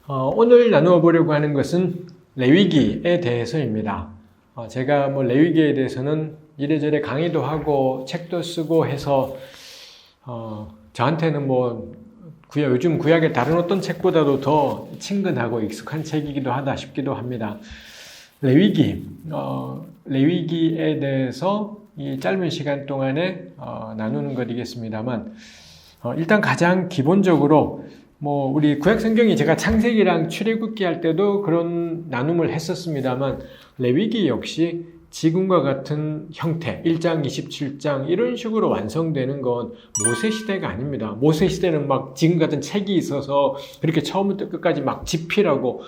오늘 나누어 보려고 하는 것은 레위기에 대해서입니다. 제가 레위기에 대해서는 이래저래 강의도 하고 책도 쓰고 해서 저한테는 요즘 구약의 다른 어떤 책보다도 더 친근하고 익숙한 책이기도 하다 싶기도 합니다. 레위기에 대해서 이 짧은 시간 동안에 나누는 것이겠습니다만, 일단 가장 기본적으로 우리 구약 성경이 제가 창세기랑 출애굽기 할 때도 그런 나눔을 했었습니다만, 레위기 역시 지금과 같은 형태, 1장, 27장 이런 식으로 완성되는 건 모세 시대가 아닙니다. 모세 시대는 지금 같은 책이 있어서 그렇게 처음부터 끝까지 집필하고,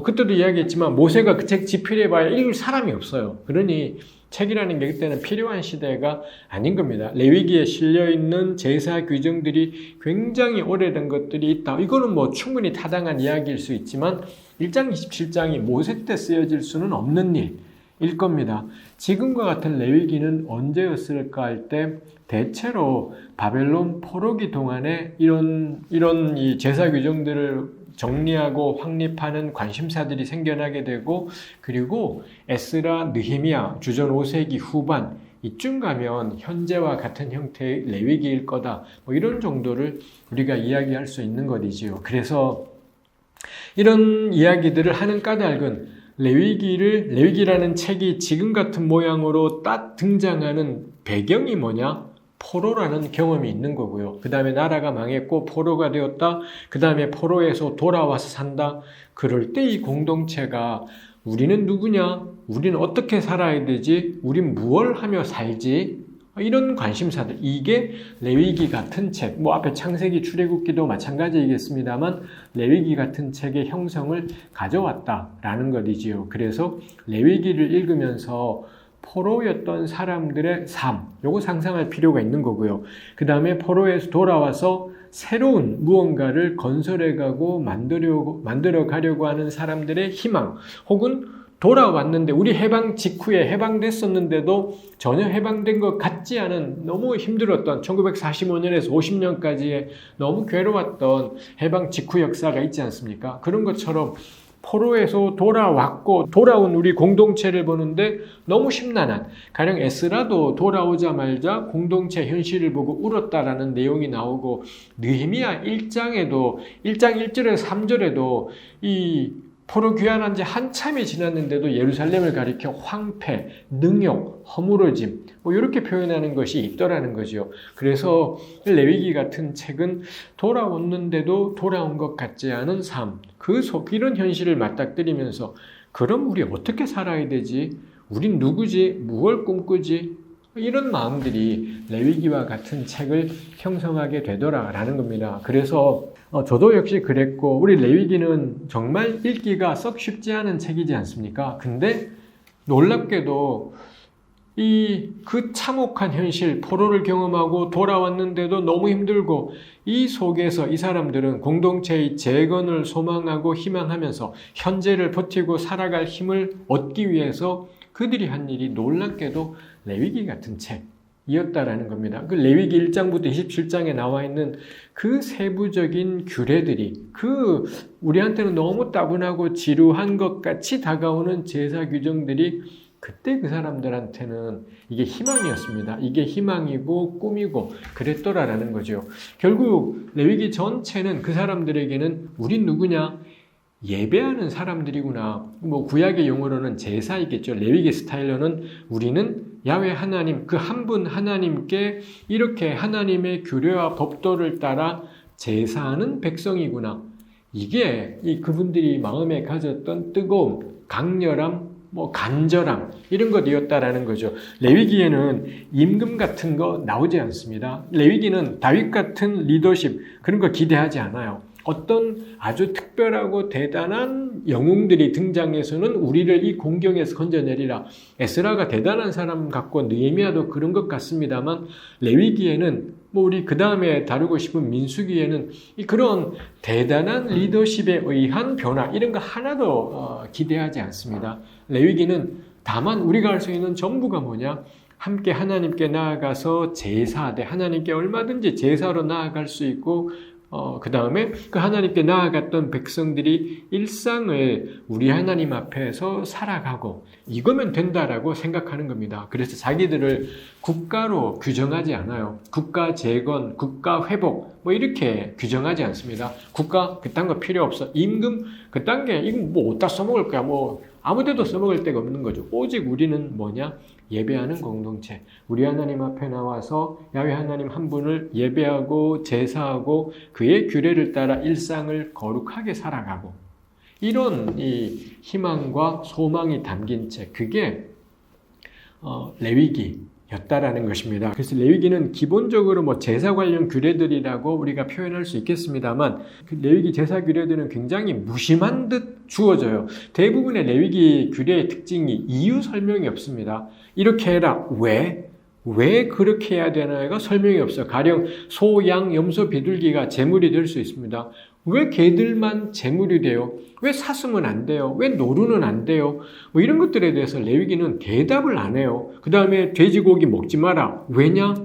그때도 이야기했지만 모세가 그 책 집필해봐야 읽을 사람이 없어요. 그러니 책이라는 게 그때는 필요한 시대가 아닌 겁니다. 레위기에 실려있는 제사 규정들이 굉장히 오래된 것들이 있다. 이거는 충분히 타당한 이야기일 수 있지만 1장 27장이 모세 때 쓰여질 수는 없는 일일 겁니다. 지금과 같은 레위기는 언제였을까 할 때 대체로 바벨론 포로기 동안에 이런 이 제사 규정들을 정리하고 확립하는 관심사들이 생겨나게 되고, 그리고 에스라, 느헤미야, 주전 5세기 후반 이쯤 가면 현재와 같은 형태의 레위기일 거다. 이런 정도를 우리가 이야기할 수 있는 것이지요. 그래서 이런 이야기들을 하는 까닭은 레위기라는 책이 지금 같은 모양으로 딱 등장하는 배경이 뭐냐? 포로라는 경험이 있는 거고요. 그 다음에 나라가 망했고 포로가 되었다. 그 다음에 포로에서 돌아와서 산다. 그럴 때 이 공동체가 우리는 누구냐? 우리는 어떻게 살아야 되지? 우린 무엇을 하며 살지? 이런 관심사들. 이게 레위기 같은 책, 앞에 창세기, 출애굽기도 마찬가지이겠습니다만 레위기 같은 책의 형성을 가져왔다라는 것이지요. 그래서 레위기를 읽으면서 포로였던 사람들의 삶, 요거 상상할 필요가 있는 거고요. 그 다음에 포로에서 돌아와서 새로운 무언가를 건설해가고 만들어 가려고 하는 사람들의 희망, 혹은 돌아왔는데 우리 해방 직후에 해방됐었는데도 전혀 해방된 것 같지 않은 너무 힘들었던 1945년에서 50년까지의 너무 괴로웠던 해방 직후 역사가 있지 않습니까? 그런 것처럼 포로에서 돌아왔고 돌아온 우리 공동체를 보는데 너무 심란한, 가령 에스라도 돌아오자마자 공동체 현실을 보고 울었다라는 내용이 나오고, 느헤미야 1장에도 1장 1절에서 3절에도 이 포로 귀환한 지 한참이 지났는데도 예루살렘을 가리켜 황폐, 능욕, 허물어짐 이렇게 표현하는 것이 있더라는 거죠. 그래서 레위기 같은 책은 돌아왔는데도 돌아온 것 같지 않은 삶, 이런 현실을 맞닥뜨리면서 그럼 우리 어떻게 살아야 되지? 우린 누구지? 무엇을 꿈꾸지? 이런 마음들이 레위기와 같은 책을 형성하게 되더라라는 겁니다. 그래서 저도 역시 그랬고, 우리 레위기는 정말 읽기가 썩 쉽지 않은 책이지 않습니까? 근데 놀랍게도 그 참혹한 현실, 포로를 경험하고 돌아왔는데도 너무 힘들고, 이 속에서 이 사람들은 공동체의 재건을 소망하고 희망하면서 현재를 버티고 살아갈 힘을 얻기 위해서 그들이 한 일이 놀랍게도 레위기 같은 책이었다라는 겁니다. 그 레위기 1장부터 27장에 나와 있는 그 세부적인 규례들이, 우리한테는 너무 따분하고 지루한 것 같이 다가오는 제사 규정들이 그때 그 사람들한테는 이게 희망이었습니다. 이게 희망이고 꿈이고 그랬더라라는 거죠. 결국 레위기 전체는 그 사람들에게는 우린 누구냐? 예배하는 사람들이구나. 구약의 용어로는 제사이겠죠. 레위기 스타일로는 우리는 야훼 하나님, 그 한 분 하나님께 이렇게 하나님의 규례와 법도를 따라 제사하는 백성이구나. 이게 그분들이 마음에 가졌던 뜨거움, 강렬함, 간절함 이런 것이었다라는 거죠. 레위기에는 임금 같은 거 나오지 않습니다. 레위기는 다윗 같은 리더십 그런 거 기대하지 않아요. 어떤 아주 특별하고 대단한 영웅들이 등장해서는 우리를 이 공경에서 건져내리라. 에스라가 대단한 사람 같고 느헤미야도 그런 것 같습니다만, 레위기에는 우리 그 다음에 다루고 싶은 민수기에는 그런 대단한 리더십에 의한 변화 이런 거 하나도 기대하지 않습니다. 레위기는 다만 우리가 할 수 있는 전부가 뭐냐? 함께 하나님께 나아가서 제사하되, 하나님께 얼마든지 제사로 나아갈 수 있고 그 다음에 그 하나님께 나아갔던 백성들이 일상을 우리 하나님 앞에서 살아가고 이거면 된다라고 생각하는 겁니다. 그래서 자기들을 국가로 규정하지 않아요. 국가 재건, 국가 회복 뭐 이렇게 규정하지 않습니다. 국가 그딴 거 필요 없어. 임금 그딴 게 이거 뭐 어디다 써먹을 거야. 뭐 아무데도 써먹을 데가 없는 거죠. 오직 우리는 뭐냐? 예배하는 공동체. 우리 하나님 앞에 나와서 야훼 하나님 한 분을 예배하고 제사하고 그의 규례를 따라 일상을 거룩하게 살아가고 이런 이 희망과 소망이 담긴 책 그게 레위기였다라는 것입니다. 그래서 레위기는 기본적으로 뭐 제사 관련 규례들이라고 우리가 표현할 수 있겠습니다만 그 레위기 제사 규례들은 굉장히 무심한 듯 주어져요. 대부분의 레위기 규례의 특징이 이유 설명이 없습니다. 이렇게 해라. 왜? 왜 그렇게 해야 되나가 설명이 없어요. 가령 소, 양, 염소, 비둘기가 제물이 될 수 있습니다. 왜 개들만 제물이 돼요? 왜 사슴은 안 돼요? 왜 노루는 안 돼요? 뭐 이런 것들에 대해서 레위기는 대답을 안 해요. 그 다음에 돼지고기 먹지 마라. 왜냐?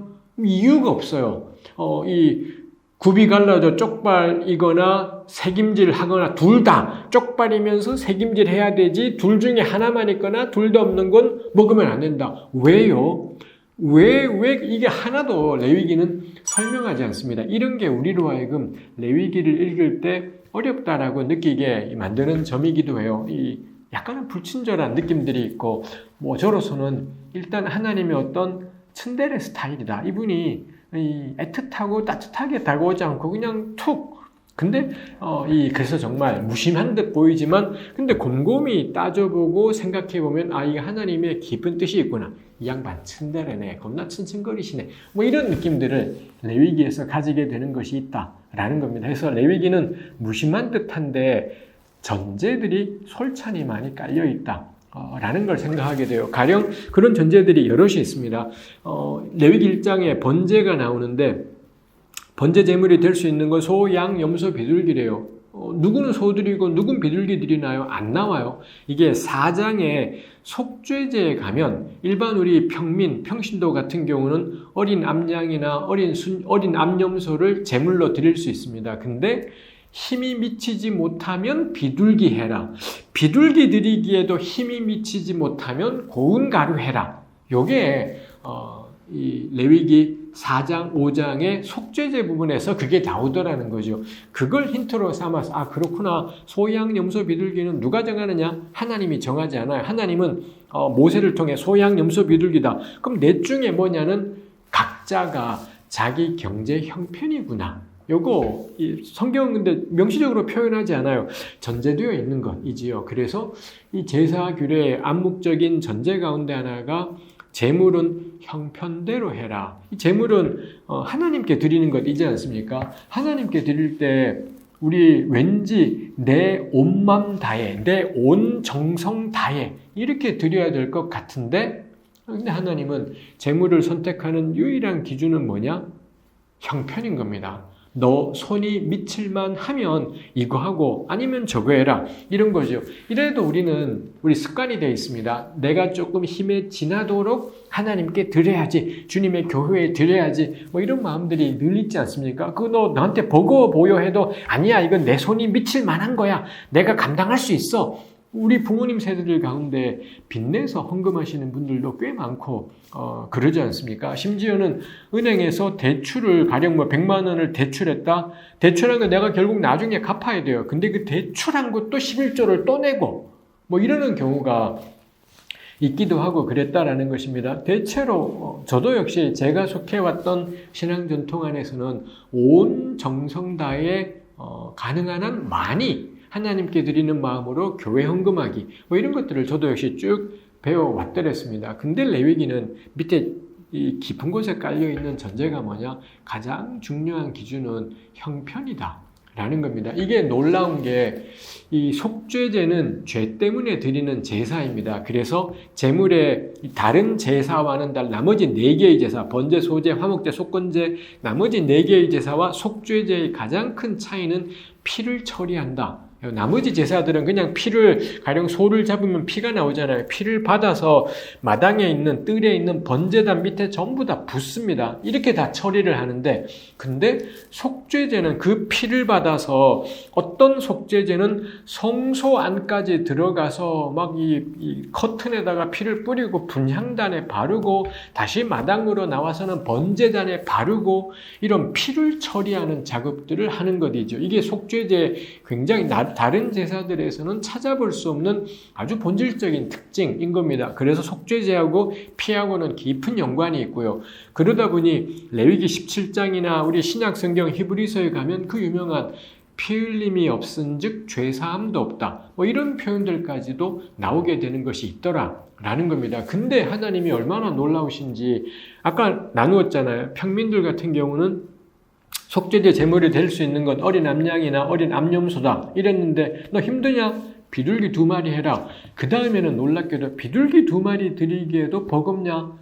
이유가 없어요. 이 굽이 갈라져 쪽발이거나 새김질 하거나 둘 다 쪽발이면서 새김질 해야 되지 둘 중에 하나만 있거나 둘 다 없는 건 먹으면 안 된다. 왜요? 왜 이게 하나도 레위기는 설명하지 않습니다. 이런 게 우리로 하여금 레위기를 읽을 때 어렵다라고 느끼게 만드는 점이기도 해요. 이 약간은 불친절한 느낌들이 있고 뭐 저로서는 일단 하나님의 어떤 츤데레 스타일이다. 이분이 애틋하고 따뜻하게 다가오지 않고 그냥 툭. 근데 그래서 정말 무심한 듯 보이지만 근데 곰곰이 따져보고 생각해보면 이게 하나님의 깊은 뜻이 있구나. 이 양반 츤데레네. 겁나 츤츤거리시네. 뭐 이런 느낌들을 레위기에서 가지게 되는 것이 있다라는 겁니다. 그래서 레위기는 무심한 듯한데 전제들이 솔찬히 많이 깔려있다. 라는 걸 생각하게 돼요. 가령 그런 전제들이 여럿이 있습니다. 레위기 1장에 번제가 나오는데 번제 제물이 될 수 있는 건 소, 양, 염소, 비둘기래요. 누구는 소들이고 누군 비둘기들이나요? 안 나와요. 이게 4장에 속죄제에 가면 일반 우리 평신도 같은 경우는 어린 암양이나 어린 암염소를 제물로 드릴 수 있습니다. 근데 힘이 미치지 못하면 비둘기 해라. 비둘기 드리기에도 힘이 미치지 못하면 고운 가루 해라. 요게 이 레위기 4장, 5장의 속죄제 부분에서 그게 나오더라는 거죠. 그걸 힌트로 삼아서 그렇구나. 소, 양, 염소, 비둘기는 누가 정하느냐? 하나님이 정하지 않아요. 하나님은 모세를 통해 소, 양, 염소, 비둘기다. 그럼 넷 중에 뭐냐는 각자가 자기 경제 형편이구나. 요거 성경은 근데 명시적으로 표현하지 않아요. 전제되어 있는 것이지요. 그래서 이 제사 규례의 암묵적인 전제 가운데 하나가 제물은 형편대로 해라. 이 제물은 하나님께 드리는 것이지 않습니까? 하나님께 드릴 때 우리 왠지 내 온 맘 다해, 내 온 정성 다해 이렇게 드려야 될 것 같은데 근데 하나님은 제물을 선택하는 유일한 기준은 뭐냐? 형편인 겁니다. 너 손이 미칠만 하면 이거 하고 아니면 저거 해라 이런 거죠. 이래도 우리 습관이 되어 있습니다. 내가 조금 힘에 지나도록 하나님께 드려야지, 주님의 교회에 드려야지 뭐 이런 마음들이 늘 있지 않습니까? 그거 너 나한테 버거워 보여 해도 아니야, 이건 내 손이 미칠 만한 거야, 내가 감당할 수 있어. 우리 부모님 세대들 가운데 빚내서 헌금하시는 분들도 꽤 많고 그러지 않습니까? 심지어는 은행에서 대출을 가령 100만 원을 대출했다. 대출한 거 내가 결국 나중에 갚아야 돼요. 근데 그 대출한 것도 11조를 또 내고 뭐 이러는 경우가 있기도 하고 그랬다라는 것입니다. 대체로 저도 역시 제가 속해왔던 신앙 전통 안에서는 온 정성 다해 가능한 한 많이 하나님께 드리는 마음으로 교회 헌금하기 뭐 이런 것들을 저도 역시 쭉 배워왔더랬습니다. 근데 레위기는 밑에 이 깊은 곳에 깔려있는 전제가 뭐냐? 가장 중요한 기준은 형편이다 라는 겁니다. 이게 놀라운 게 이 속죄제는 죄 때문에 드리는 제사입니다. 그래서 제물의 다른 제사와는 달리 나머지 4개의 제사, 번제, 소제, 화목제, 속건제 나머지 4개의 제사와 속죄제의 가장 큰 차이는 피를 처리한다 나머지 제사들은 그냥 피를, 가령 소를 잡으면 피가 나오잖아요. 피를 받아서 마당에 있는, 뜰에 있는 번제단 밑에 전부 다 붓습니다. 이렇게 다 처리를 하는데, 근데 속죄제는 그 피를 받아서 어떤 속죄제는 성소 안까지 들어가서 막 이 커튼에다가 피를 뿌리고 분향단에 바르고 다시 마당으로 나와서는 번제단에 바르고 이런 피를 처리하는 작업들을 하는 것이죠. 이게 속죄제 굉장히 다른 제사들에서는 찾아볼 수 없는 아주 본질적인 특징인 겁니다. 그래서 속죄제하고 피하고는 깊은 연관이 있고요. 그러다 보니 레위기 17장이나 우리 신약 성경 히브리서에 가면 그 유명한 피 흘림이 없은즉 죄 사함도 없다. 뭐 이런 표현들까지도 나오게 되는 것이 있더라라는 겁니다. 근데 하나님이 얼마나 놀라우신지 아까 나누었잖아요. 평민들 같은 경우는 속죄제 제물이 될 수 있는 건 어린 암양이나 어린 암염소다 이랬는데 너 힘드냐? 비둘기 2마리 해라. 그 다음에는 놀랍게도 비둘기 2마리 드리기에도 버겁냐?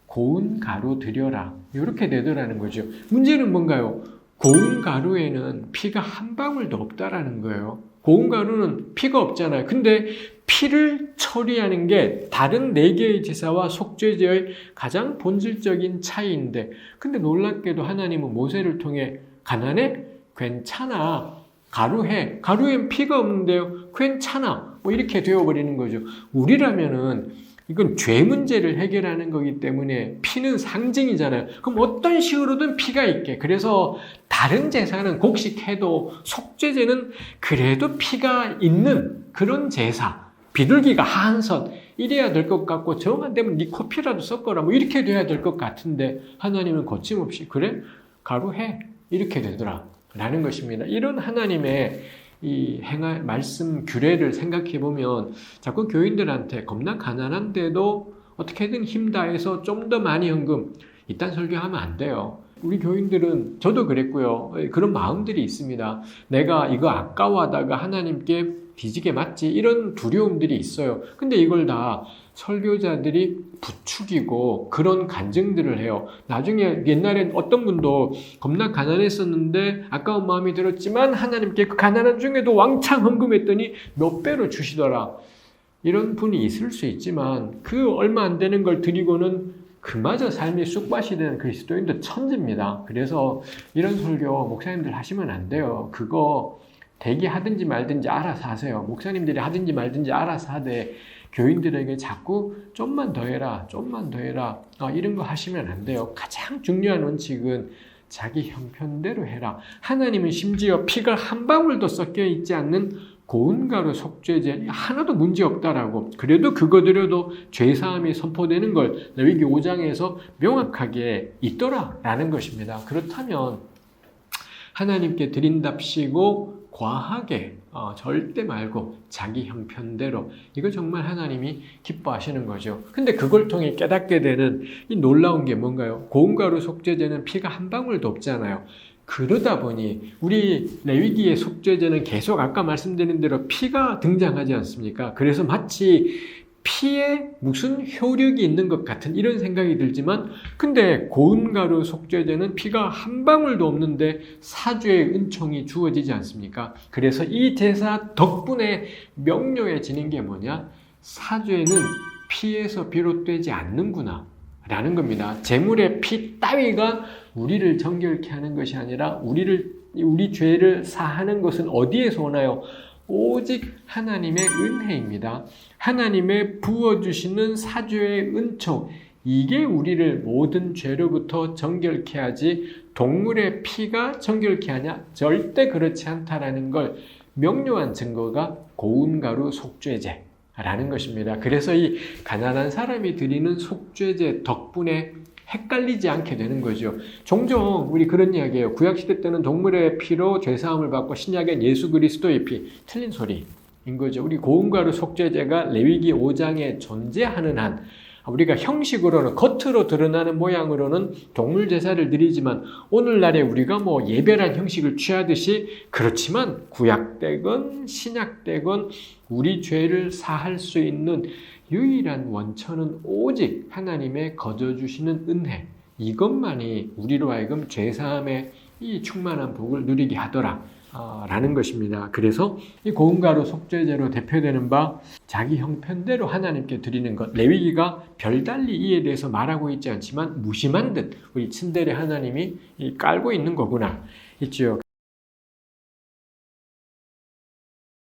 고운 가루 드려라. 이렇게 되더라는 거죠. 문제는 뭔가요? 고운 가루에는 피가 한 방울도 없다라는 거예요. 고운 가루는 피가 없잖아요. 근데 피를 처리하는 게 다른 4개의 제사와 속죄제의 가장 본질적인 차이인데, 근데 놀랍게도 하나님은 모세를 통해 가난해? 괜찮아. 가루해. 가루엔 피가 없는데요. 괜찮아. 뭐 이렇게 되어버리는 거죠. 우리라면은 이건 죄 문제를 해결하는 거기 때문에 피는 상징이잖아요. 그럼 어떤 식으로든 피가 있게. 그래서 다른 제사는 곡식해도 속죄제는 그래도 피가 있는 그런 제사. 비둘기가 한선 이래야 될 것 같고 정 안 되면 네 코피라도 섞어라. 뭐 이렇게 돼야 될 것 같은데 하나님은 거침없이 그래? 가루해. 이렇게 되더라. 라는 것입니다. 이런 하나님의 이 말씀 규례를 생각해 보면 자꾸 교인들한테 겁나 가난한데도 어떻게든 힘 다해서 좀 더 많이 헌금 이딴 설교하면 안 돼요. 우리 교인들은 저도 그랬고요. 그런 마음들이 있습니다. 내가 이거 아까워하다가 하나님께 뒤지게 맞지 이런 두려움들이 있어요. 근데 이걸 다 설교자들이 부추기고 그런 간증들을 해요. 나중에 옛날엔 어떤 분도 겁나 가난했었는데 아까운 마음이 들었지만 하나님께 그 가난한 중에도 왕창 헌금했더니 몇 배로 주시더라. 이런 분이 있을 수 있지만 그 얼마 안 되는 걸 드리고는 그마저 삶이 쑥밭이 되는 그리스도인도 천지입니다. 그래서 이런 설교 목사님들 하시면 안 돼요. 그거 대기하든지 말든지 알아서 하세요. 목사님들이 하든지 말든지 알아서 하되 교인들에게 자꾸 좀만 더 해라, 좀만 더 해라 이런 거 하시면 안 돼요. 가장 중요한 원칙은 자기 형편대로 해라. 하나님은 심지어 피가 한 방울도 섞여 있지 않는 고운 가루 속죄제 하나도 문제 없다라고. 그래도 그거 드려도 죄사함이 선포되는 걸 레위기 5장에서 명확하게 있더라라는 것입니다. 그렇다면 하나님께 드린답시고 과하게 절대 말고 자기 형편대로 이거 정말 하나님이 기뻐하시는 거죠. 근데 그걸 통해 깨닫게 되는 이 놀라운 게 뭔가요? 고운 가루 속죄제는 피가 한 방울도 없잖아요. 그러다 보니 우리 레위기의 속죄제는 계속 아까 말씀드린 대로 피가 등장하지 않습니까? 그래서 마치 피에 무슨 효력이 있는 것 같은 이런 생각이 들지만 근데 고운 가루 속죄제는 피가 한 방울도 없는데 사죄의 은총이 주어지지 않습니까? 그래서 이 제사 덕분에 명료해지는 게 뭐냐? 사죄는 피에서 비롯되지 않는구나 라는 겁니다. 제물의 피 따위가 우리를 정결케 하는 것이 아니라 우리 죄를 사하는 것은 어디에서 오나요? 오직 하나님의 은혜입니다. 하나님의 부어주시는 사죄의 은총, 이게 우리를 모든 죄로부터 정결케 하지 동물의 피가 정결케 하냐? 절대 그렇지 않다라는 걸 명료한 증거가 고운 가루 속죄제라는 것입니다. 그래서 이 가난한 사람이 드리는 속죄제 덕분에 헷갈리지 않게 되는 거죠. 종종 우리 그런 이야기해요. 구약시대 때는 동물의 피로 죄사함을 받고 신약엔 예수 그리스도의 피. 틀린 소리인 거죠. 우리 고운가루 속죄제가 레위기 5장에 존재하는 한 우리가 형식으로는 겉으로 드러나는 모양으로는 동물 제사를 드리지만 오늘날에 우리가 뭐 예배란 형식을 취하듯이 그렇지만 구약 때건 신약 때건 우리 죄를 사할 수 있는 유일한 원천은 오직 하나님의 거저 주시는 은혜. 이것만이 우리로 하여금 죄사함의 이 충만한 복을 누리게 하더라 라는 것입니다. 그래서 이 고음가루 속죄제로 대표되는 바 자기 형편대로 하나님께 드리는 것, 레위기가 별달리 이에 대해서 말하고 있지 않지만 무심한 듯 우리 친데레 하나님이 깔고 있는 거구나 있죠.